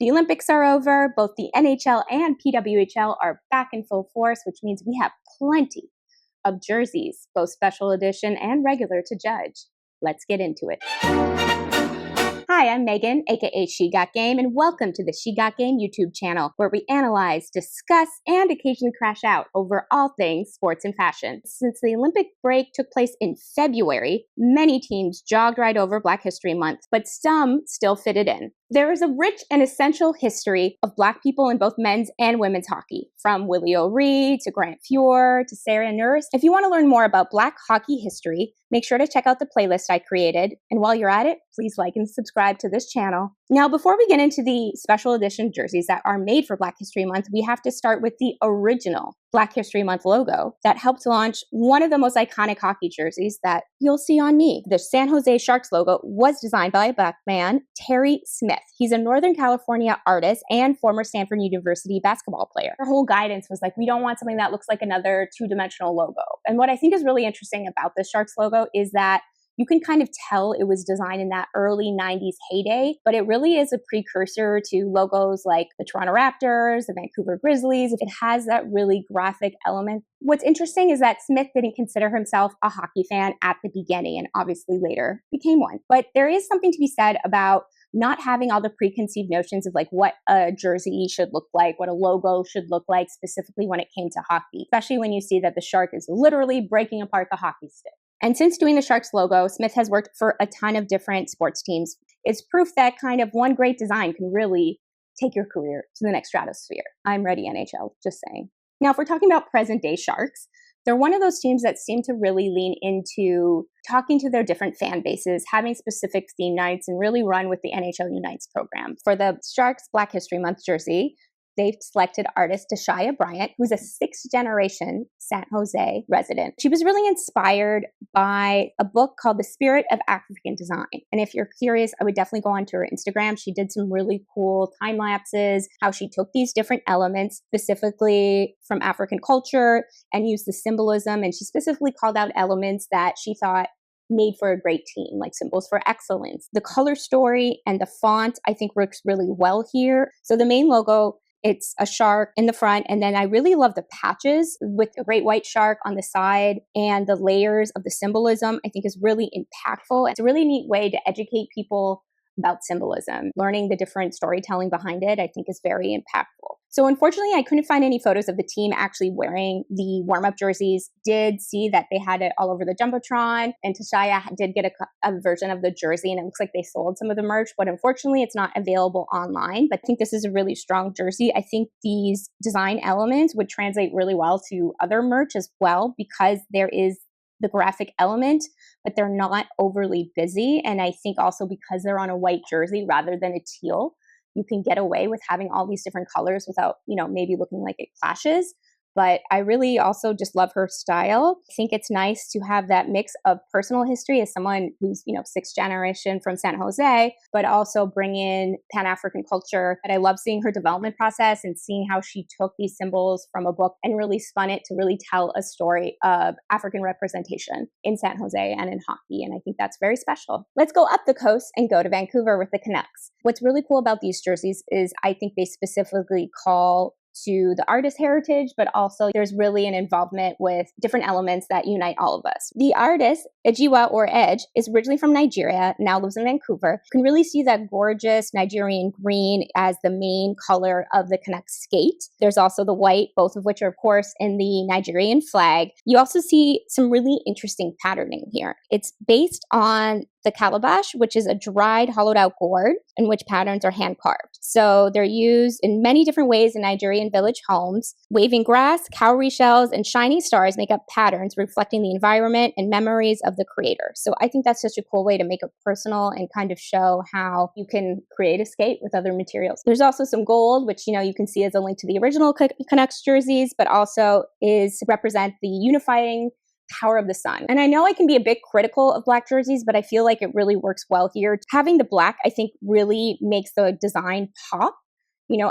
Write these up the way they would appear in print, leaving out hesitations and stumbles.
The Olympics are over. Both the NHL and PWHL are back in full force, which means we have plenty of jerseys, both special edition and regular, to judge. Let's get into it. Hi, I'm Megan, aka shegotgame, and welcome to the shegotgame YouTube channel, where we analyze, discuss, and occasionally crash out over all things sports and fashion. Since the Olympic break took place in February, many teams jogged right over Black History Month, but some still fit it in. There is a rich and essential history of Black people in both men's and women's hockey, from Willie O'Ree to Grant Fuhr to Sarah Nurse. If you want to learn more about Black hockey history, make sure to check out the playlist I created. And while you're at it, please like and subscribe to this channel. Now, before we get into the special edition jerseys that are made for Black History Month, we have to start with the original Black History Month logo that helped launch one of the most iconic hockey jerseys that you'll see on me. The San Jose Sharks logo was designed by a Black man, Terry Smith. He's a Northern California artist and former Stanford University basketball player. Our whole guidance was like, we don't want something that looks like another two-dimensional logo. And what I think is really interesting about the Sharks logo is that you can kind of tell it was designed in that early 90s heyday, but it really is a precursor to logos like the Toronto Raptors, the Vancouver Grizzlies. It has that really graphic element. What's interesting is that Smith didn't consider himself a hockey fan at the beginning and obviously later became one. But there is something to be said about not having all the preconceived notions of like what a jersey should look like, what a logo should look like, specifically when it came to hockey, especially when you see that the Shark is literally breaking apart the hockey stick. And since doing the Sharks logo, Smith has worked for a ton of different sports teams. It's proof that kind of one great design can really take your career to the next stratosphere. I'm ready, NHL, just saying. Now, if we're talking about present day Sharks, they're one of those teams that seem to really lean into talking to their different fan bases, having specific theme nights, and really run with the NHL Unites program. For the Sharks Black History Month jersey, they've selected artist Tashia Bryant, who's a sixth-generation San Jose resident. She was really inspired by a book called The Spirit of African Design. And if you're curious, I would definitely go onto her Instagram. She did some really cool time lapses, how she took these different elements, specifically from African culture, and used the symbolism. And she specifically called out elements that she thought made for a great team, like symbols for excellence. The color story and the font, I think, works really well here. So the main logo, it's a shark in the front, and then I really love the patches with a great white shark on the side, and the layers of the symbolism I think is really impactful. It's a really neat way to educate people about symbolism. Learning the different storytelling behind it, I think, is very impactful. So unfortunately, I couldn't find any photos of the team actually wearing the warm-up jerseys. Did see that they had it all over the Jumbotron, and Tashia did get a version of the jersey, and it looks like they sold some of the merch, but unfortunately, it's not available online. But I think this is a really strong jersey. I think these design elements would translate really well to other merch as well, because there is the graphic element, but they're not overly busy. And I think also because they're on a white jersey rather than a teal, you can get away with having all these different colors without, maybe looking like it clashes. But I really also just love her style. I think it's nice to have that mix of personal history as someone who's, sixth generation from San Jose, but also bring in Pan-African culture. And I love seeing her development process and seeing how she took these symbols from a book and really spun it to really tell a story of African representation in San Jose and in hockey. And I think that's very special. Let's go up the coast and go to Vancouver with the Canucks. What's really cool about these jerseys is I think they specifically call to the artist heritage, but also there's really an involvement with different elements that unite all of us. The artist, Ejiwa or Edge, is originally from Nigeria, now lives in Vancouver. You can really see that gorgeous Nigerian green as the main color of the Canucks skate. There's also the white, both of which are, of course, in the Nigerian flag. You also see some really interesting patterning here. It's based on the calabash, which is a dried, hollowed out gourd in which patterns are hand carved. So they're used in many different ways in Nigerian village homes. Waving grass, cowrie shells, and shiny stars make up patterns reflecting the environment and memories of the creator. So I think that's such a cool way to make it personal and kind of show how you can create a skate with other materials. There's also some gold, which you can see as a link to the original Canucks jerseys, but also is to represent the unifying power of the sun. And I know I can be a bit critical of black jerseys, but I feel like it really works well here. Having the black, I think, really makes the design pop.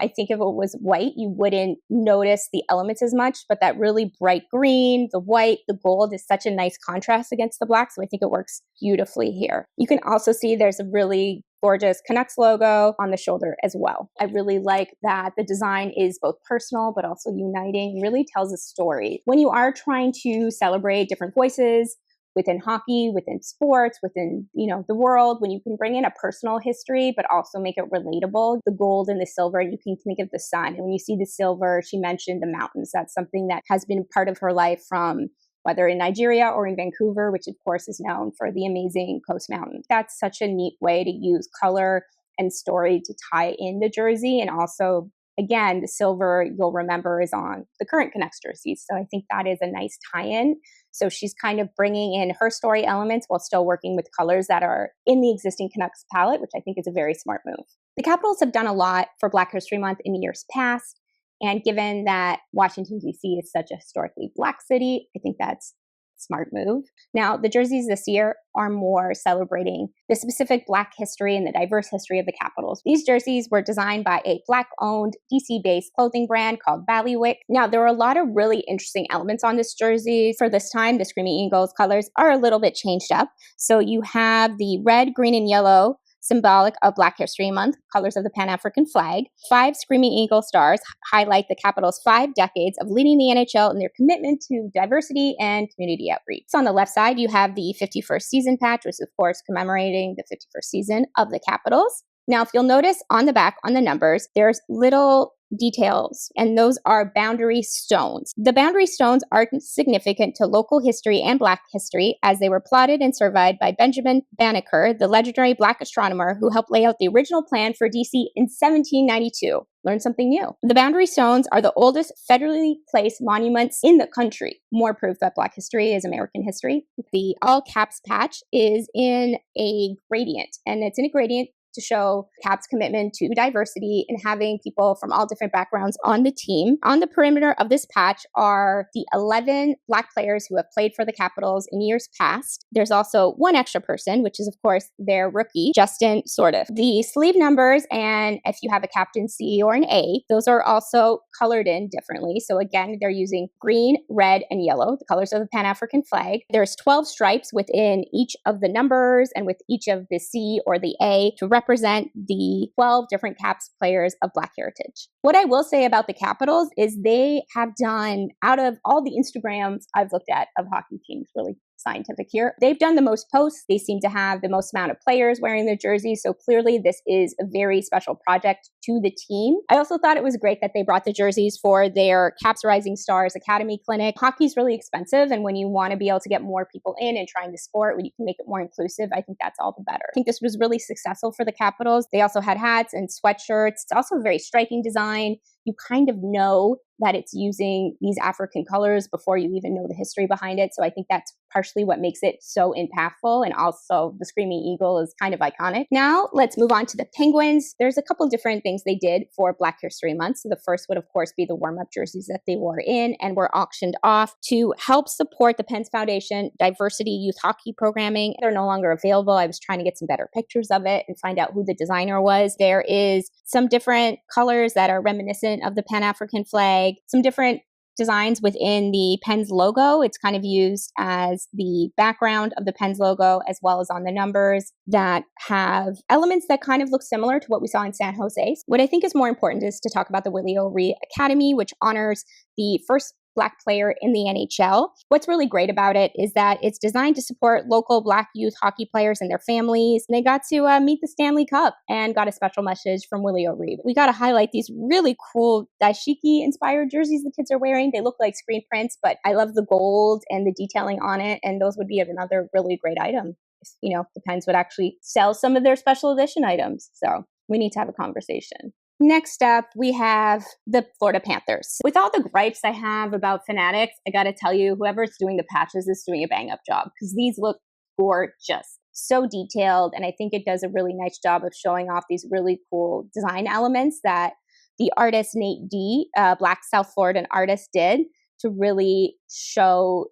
I think if it was white, you wouldn't notice the elements as much, but that really bright green, the white, the gold is such a nice contrast against the black. So I think it works beautifully here. You can also see there's a really gorgeous Canucks logo on the shoulder as well. I really like that the design is both personal but also uniting, really tells a story. When you are trying to celebrate different voices within hockey, within sports, within, the world, when you can bring in a personal history but also make it relatable, the gold and the silver, you can think of the sun. And when you see the silver, she mentioned the mountains. That's something that has been part of her life from whether in Nigeria or in Vancouver, which of course is known for the amazing Coast Mountains. That's such a neat way to use color and story to tie in the jersey. And also, again, the silver you'll remember is on the current Canucks jerseys. So I think that is a nice tie-in. So she's kind of bringing in her story elements while still working with colors that are in the existing Canucks palette, which I think is a very smart move. The Capitals have done a lot for Black History Month in years past. And given that Washington, D.C. is such a historically Black city, I think that's a smart move. Now, the jerseys this year are more celebrating the specific Black history and the diverse history of the Capitals. These jerseys were designed by a Black-owned, DC-based clothing brand called Ballywick. Now, there are a lot of really interesting elements on this jersey. For this time, the Screaming Eagles colors are a little bit changed up. So you have the red, green, and yellow, symbolic of Black History Month, colors of the Pan-African flag. 5 Screaming Eagle stars highlight the Capitals' 5 decades of leading the NHL and their commitment to diversity and community outreach. So on the left side, you have the 51st season patch, which is, of course, commemorating the 51st season of the Capitals. Now, if you'll notice on the back, on the numbers, there's little details, and those are boundary stones. The boundary stones are significant to local history and Black history, as they were plotted and surveyed by Benjamin Banneker, the legendary Black astronomer who helped lay out the original plan for DC in 1792. Learn something new. The boundary stones are the oldest federally placed monuments in the country. More proof that Black history is American history. The all caps patch is in a gradient, and it's in a gradient to show Cap's commitment to diversity and having people from all different backgrounds on the team. On the perimeter of this patch are the 11 Black players who have played for the Capitals in years past. There's also one extra person, which is, of course, their rookie, Justin Sordiff. The sleeve numbers, and if you have a captain C or an A, those are also colored in differently. So again, they're using green, red, and yellow, the colors of the Pan-African flag. There's 12 stripes within each of the numbers and with each of the C or the A to represent the 12 different Caps players of Black heritage. What I will say about the Capitals is they have done, out of all the Instagrams I've looked at of hockey teams, really scientific here, they've done the most posts. They seem to have the most amount of players wearing their jerseys. So clearly this is a very special project to the team. I also thought it was great that they brought the jerseys for their Caps Rising Stars Academy Clinic. Hockey's really expensive, and when you want to be able to get more people in and trying the sport, when you can make it more inclusive, I think that's all the better. I think this was really successful for the Capitals. They also had hats and sweatshirts. It's also a very striking design. You kind of know that it's using these African colors before you even know the history behind it. So I think that's partially what makes it so impactful. And also the Screaming Eagle is kind of iconic. Now let's move on to the Penguins. There's a couple different things they did for Black History Month. So the first would, of course, be the warm-up jerseys that they wore in and were auctioned off to help support the Pens Foundation diversity youth hockey programming. They're no longer available. I was trying to get some better pictures of it and find out who the designer was. There is some different colors that are reminiscent of the Pan-African flag, some different designs within the Pens logo. It's kind of used as the background of the Pens logo, as well as on the numbers that have elements that kind of look similar to what we saw in San Jose. What I think is more important is to talk about the Willie O'Ree Academy, which honors the first Black player in the NHL. What's really great about it is that it's designed to support local Black youth hockey players and their families. And they got to meet the Stanley Cup and got a special message from Willie O'Ree. We got to highlight these really cool dashiki inspired jerseys the kids are wearing. They look like screen prints, but I love the gold and the detailing on it. And those would be another really great item. If, the Pens would actually sell some of their special edition items. So we need to have a conversation. Next up, we have the Florida Panthers. With all the gripes I have about Fanatics, I got to tell you, whoever's doing the patches is doing a bang-up job because these look gorgeous, so detailed, and I think it does a really nice job of showing off these really cool design elements that the artist Nate D, Black South Floridan artist, did to really show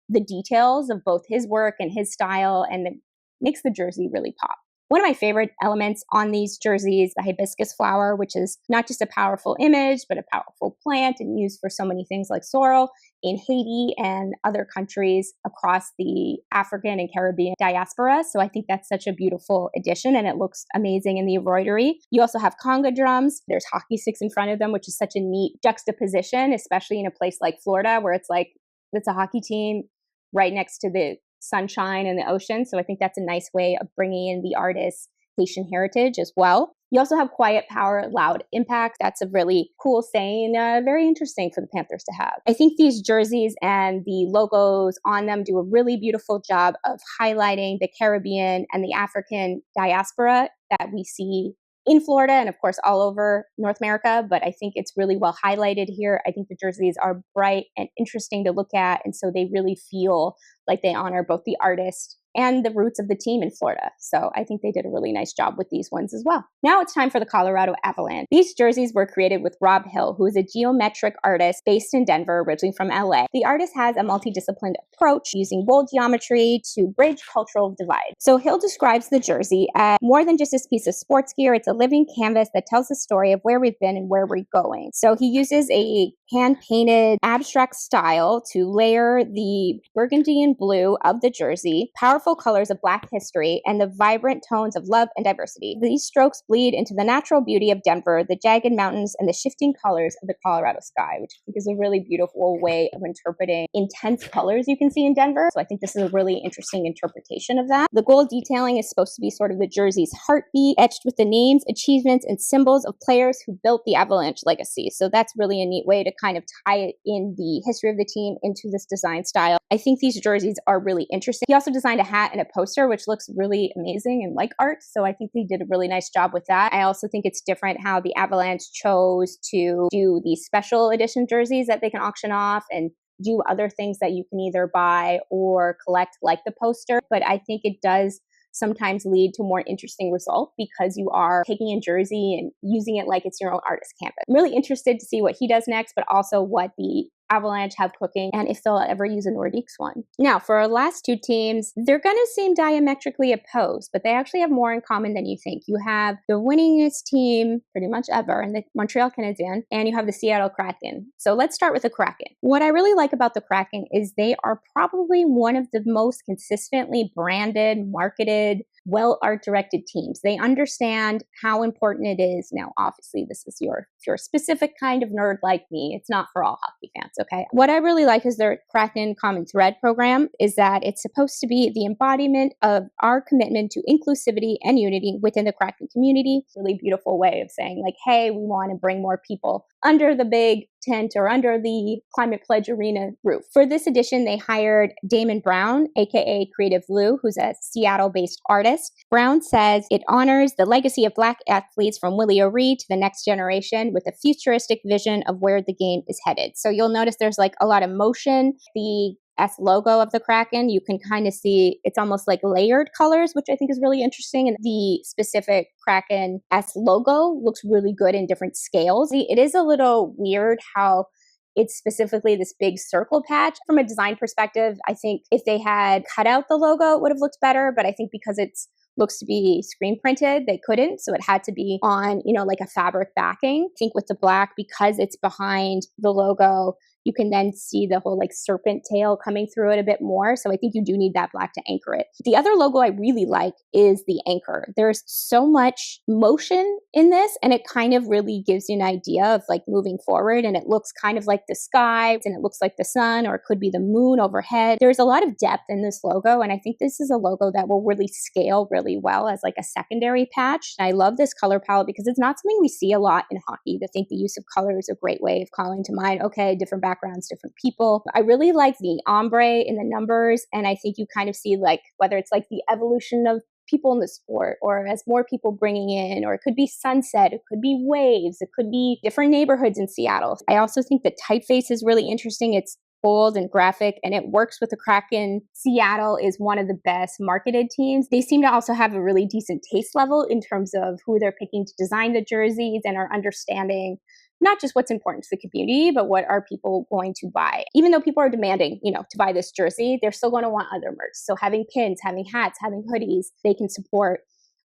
the details of both his work and his style, and it makes the jersey really pop. One of my favorite elements on these jerseys, the hibiscus flower, which is not just a powerful image, but a powerful plant and used for so many things like sorrel in Haiti and other countries across the African and Caribbean diaspora. So I think that's such a beautiful addition and it looks amazing in the embroidery. You also have conga drums. There's hockey sticks in front of them, which is such a neat juxtaposition, especially in a place like Florida where it's like, it's a hockey team right next to the sunshine and the ocean. So I think that's a nice way of bringing in the artist's Haitian heritage as well. You also have quiet power, loud impact. That's a really cool saying, very interesting for the Panthers to have. I think these jerseys and the logos on them do a really beautiful job of highlighting the Caribbean and the African diaspora that we see in Florida and of course all over North America, but I think it's really well highlighted here. I think the jerseys are bright and interesting to look at, and so they really feel like they honor both the artist and the roots of the team in Florida. So I think they did a really nice job with these ones as well. Now it's time for the Colorado Avalanche. These jerseys were created with Rob Hill, who is a geometric artist based in Denver, originally from LA. The artist has a multidisciplined approach using bold geometry to bridge cultural divides. So Hill describes the jersey as more than just this piece of sports gear. It's a living canvas that tells the story of where we've been and where we're going. So he uses a hand-painted abstract style to layer the burgundy and blue of the jersey, powerful colors of Black history, and the vibrant tones of love and diversity. These strokes bleed into the natural beauty of Denver, the jagged mountains, and the shifting colors of the Colorado sky, which I think is a really beautiful way of interpreting intense colors you can see in Denver. So I think this is a really interesting interpretation of that. The gold detailing is supposed to be sort of the jersey's heartbeat, etched with the names, achievements, and symbols of players who built the Avalanche legacy. So that's really a neat way to kind of tie it in the history of the team into this design style. I think these jerseys are really interesting. He also designed a hat and a poster, which looks really amazing and like art. So I think they did a really nice job with that. I also think it's different how the Avalanche chose to do these special edition jerseys that they can auction off and do other things that you can either buy or collect, like the poster. But I think it does sometimes lead to more interesting results because you are taking a jersey and using it like it's your own artist canvas. I'm really interested to see what he does next, but also what the Avalanche have cooking and if they'll ever use a Nordiques one. Now, for our last two teams, they're going to seem diametrically opposed, but they actually have more in common than you think. You have the winningest team pretty much ever in the Montreal Canadiens, and you have the Seattle Kraken. So let's start with the Kraken. What I really like about the Kraken is they are probably one of the most consistently branded, marketed, well art directed teams. They understand how important it is. Now, obviously, this is if you're a specific kind of nerd like me, it's not for all hockey fans, okay? What I really like is their Kraken Common Thread program is that it's supposed to be the embodiment of our commitment to inclusivity and unity within the Kraken community. Really beautiful way of saying like, hey, we want to bring more people under the big tent or under the Climate Pledge Arena roof. For this edition, they hired Damon Brown, aka Creative Lou, who's a Seattle-based artist. Brown says it honors the legacy of Black athletes from Willie O'Ree to the next generation with a futuristic vision of where the game is headed. So you'll notice there's like a lot of motion. The S logo of the Kraken, you can kind of see it's almost like layered colors, which I think is really interesting. And the specific Kraken S logo looks really good in different scales. It is a little weird how it's specifically this big circle patch. From a design perspective, I think if they had cut out the logo, it would have looked better. But I think because it's looks to be screen printed, they couldn't. So it had to be on, like a fabric backing. I think with the black, because it's behind the logo, you can then see the whole like serpent tail coming through it a bit more. So I think you do need that black to anchor it. The other logo I really like is the anchor. There's so much motion in this, and it kind of really gives you an idea of like moving forward, and it looks kind of like the sky, and it looks like the sun, or it could be the moon overhead. There's a lot of depth in this logo, and I think this is a logo that will really scale really well as like a secondary patch. And I love this color palette because it's not something we see a lot in hockey. I think the use of color is a great way of calling to mind, okay, different backgrounds, different people. I really like the ombre in the numbers, and I think you kind of see like whether it's like the evolution of people in the sport, or as more people bringing in, or it could be sunset, it could be waves, it could be different neighborhoods in Seattle. I also think the typeface is really interesting. It's bold and graphic, and it works with the Kraken. Seattle is one of the best marketed teams. They seem to also have a really decent taste level in terms of who they're picking to design the jerseys, and are understanding not just what's important to the community, but what are people going to buy. Even though people are demanding, to buy this jersey, they're still going to want other merch. So having pins, having hats, having hoodies, they can support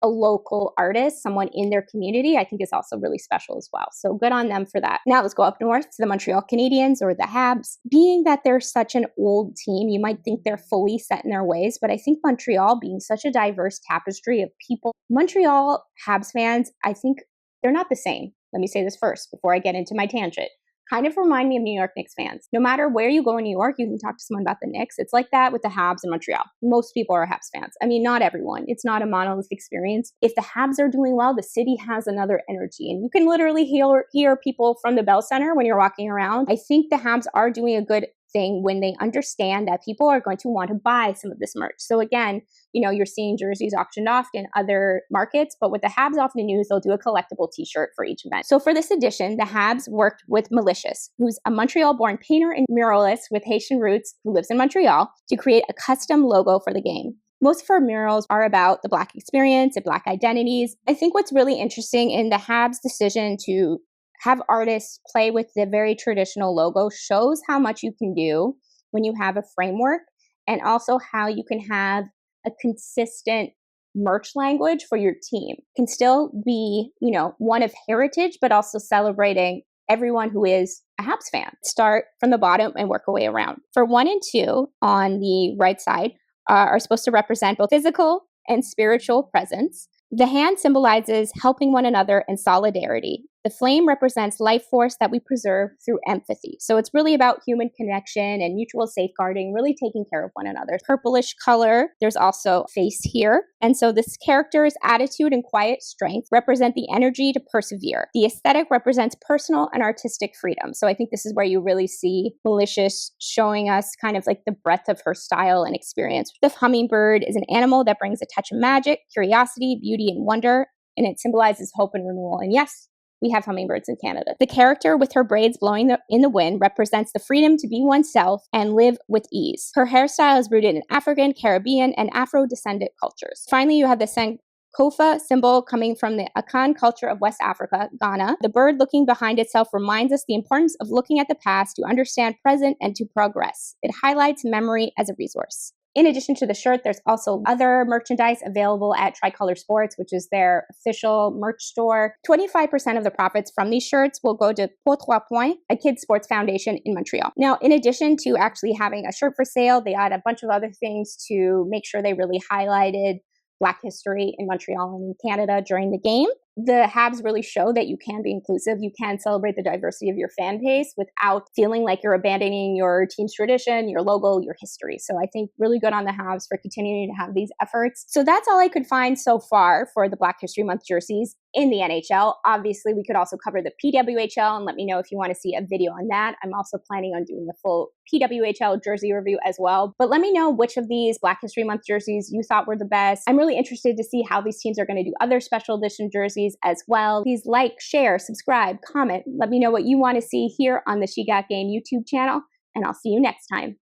a local artist, someone in their community, I think is also really special as well. So good on them for that. Now let's go up north to the Montreal Canadiens, or the Habs. Being that they're such an old team, you might think they're fully set in their ways, but I think Montreal, being such a diverse tapestry of people, Montreal Habs fans, I think they're not the same. Let me say this first before I get into my tangent. Kind of remind me of New York Knicks fans. No matter where you go in New York, you can talk to someone about the Knicks. It's like that with the Habs in Montreal. Most people are Habs fans. I mean, not everyone. It's not a monolithic experience. If the Habs are doing well, the city has another energy. And you can literally hear people from the Bell Center when you're walking around. I think the Habs are doing a good thing when they understand that people are going to want to buy some of this merch. So again, you're seeing jerseys auctioned off in other markets, but with the Habs off the news, they'll do a collectible t-shirt for each event. So for this edition, the Habs worked with Malicious, who's a Montreal-born painter and muralist with Haitian roots who lives in Montreal, to create a custom logo for the game. Most of her murals are about the Black experience and Black identities. I think what's really interesting in the Habs' decision to have artists play with the very traditional logo shows how much you can do when you have a framework, and also how you can have a consistent merch language for your team. It can still be, one of heritage, but also celebrating everyone who is a Habs fan. Start from the bottom and work our way around. For 1 and 2 on the right side are supposed to represent both physical and spiritual presence. The hand symbolizes helping one another and solidarity. The flame represents life force that we preserve through empathy. So it's really about human connection and mutual safeguarding, really taking care of one another. Purplish color, there's also face here. And so this character's attitude and quiet strength represent the energy to persevere. The aesthetic represents personal and artistic freedom. So I think this is where you really see Malicious showing us kind of like the breadth of her style and experience. The hummingbird is an animal that brings a touch of magic, curiosity, beauty, and wonder, and it symbolizes hope and renewal. And yes, we have hummingbirds in Canada. The character with her braids blowing in the wind represents the freedom to be oneself and live with ease. Her hairstyle is rooted in African, Caribbean, and Afro-descendant cultures. Finally, you have the Sankofa symbol coming from the Akan culture of West Africa, Ghana. The bird looking behind itself reminds us the importance of looking at the past to understand present and to progress. It highlights memory as a resource. In addition to the shirt, there's also other merchandise available at Tricolor Sports, which is their official merch store. 25% of the profits from these shirts will go to Pour Trois Points, a kids' sports foundation in Montreal. Now, in addition to actually having a shirt for sale, they had a bunch of other things to make sure they really highlighted Black history in Montreal and in Canada during the game. The Habs really show that you can be inclusive. You can celebrate the diversity of your fan base without feeling like you're abandoning your team's tradition, your logo, your history. So I think really good on the Habs for continuing to have these efforts. So that's all I could find so far for the Black History Month jerseys in the NHL. Obviously, we could also cover the PWHL, and let me know if you want to see a video on that. I'm also planning on doing a full PWHL jersey review as well. But let me know which of these Black History Month jerseys you thought were the best. I'm really interested to see how these teams are going to do other special edition jerseys as well. Please like, share, subscribe, comment. Let me know what you want to see here on the She Got Game YouTube channel, and I'll see you next time.